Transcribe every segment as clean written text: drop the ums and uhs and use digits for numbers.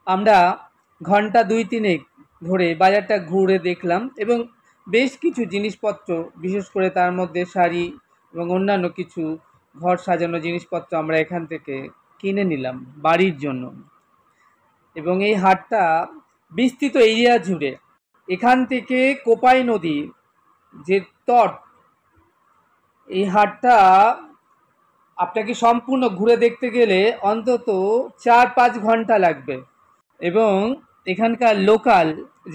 আমরা ঘন্টা ২-৩ ধরে বাজারটা ঘুরে দেখলাম এবং বেশ কিছু জিনিসপত্র, বিশেষ করে তার মধ্যে শাড়ি এবং অন্যান্য কিছু ঘর সাজানো জিনিসপত্র আমরা এখান থেকে কিনে নিলাম বাড়ির জন্য। এবং এই হাটটা বিস্তৃত এরিয়া জুড়ে। এখান থেকে কোপাই নদী যে তট, এই হাটটা আপনাকে সম্পূর্ণ ঘুরে দেখতে গেলে অন্তত ৪-৫ ঘন্টা লাগবে। এবং এখানকার লোকাল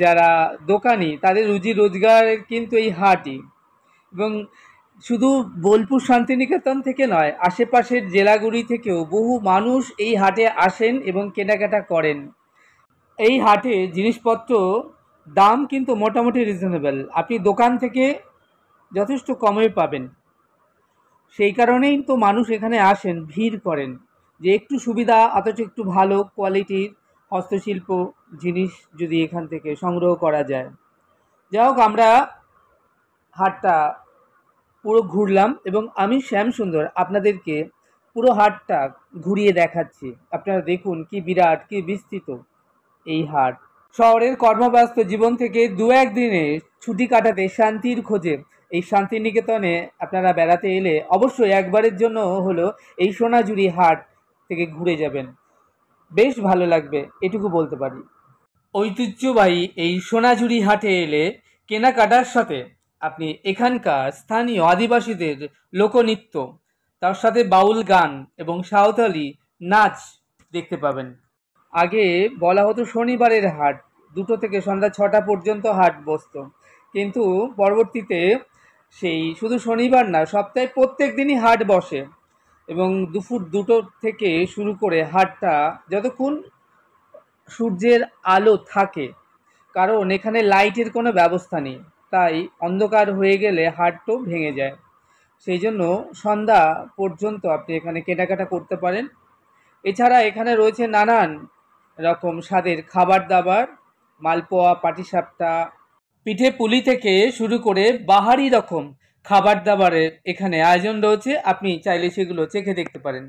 যারা দোকানি, তাদের রুজি রোজগারের কিন্তু এই হাটই। এবং শুধু বোলপুর শান্তিনিকেতন থেকে নয়, আশেপাশের জেলাগুলি থেকেও বহু মানুষ এই হাটে আসেন এবং কেনাকাটা করেন। এই হাটে জিনিসপত্র দাম কিন্তু মোটামুটি রিজনেবল, আপনি দোকান থেকে যথেষ্ট কমে পাবেন। সেই কারণেই তো মানুষ এখানে আসেন, ভিড় করেন, যে একটু সুবিধা অথচ একটু ভালো কোয়ালিটির হস্তশিল্প জিনিস যদি এখান থেকে সংগ্রহ করা যায়। যাই হোক, আমরা হাটটা পুরো ঘুরলাম এবং আমি শ্যামসুন্দর আপনাদেরকে পুরো হাটটা ঘুরিয়ে দেখাচ্ছি। আপনারা দেখুন কি বিরাট, কি বিস্তৃত এই হাট। শহরের কর্মব্যস্ত জীবন থেকে ২-১ দিনে ছুটি কাটাতে শান্তির খোঁজে এই শান্তিনিকেতনে আপনারা বেড়াতে এলে অবশ্যই একবারের জন্য হলো এই সোনাঝুরি হাট থেকে ঘুরে যাবেন, বেশ ভালো লাগবে, এটুকু বলতে পারি। ঐতিহ্যবাহী এই সোনাঝুরি হাটে এলে কেনাকাটার সাথে আপনি এখানকার স্থানীয় আদিবাসীদের লোকনৃত্য, তার সাথে বাউল গান এবং সাঁওতালি নাচ দেখতে পাবেন। আগে বলা হতো শনিবারের হাট, ২টো থেকে সন্ধ্যা ৬টা পর্যন্ত হাট বসতো, কিন্তু পরবর্তীতে সেই শুধু শনিবার না, সপ্তাহে প্রত্যেক দিনই হাট বসে। এবং দুপুর ২টো থেকে শুরু করে হাটটা যতক্ষণ সূর্যের আলো থাকে, কারণ এখানে লাইটের কোনো ব্যবস্থা নেই, তাই অন্ধকার হয়ে গেলে হাটও ভেঙে যায়। সেই জন্য সন্ধ্যা পর্যন্ত আপনি এখানে কেনাকাটা করতে পারেন। এছাড়া এখানে রয়েছে নানান রকম স্বাদের খাবার দাবার, মালপোয়া, পাটিসাপটা, পিঠে পুলি থেকে শুরু করে বাহারি রকম খাবার দাবারের এখানে আয়োজন রয়েছে, আপনি চাইলে সেগুলো চেখে দেখতে পারেন।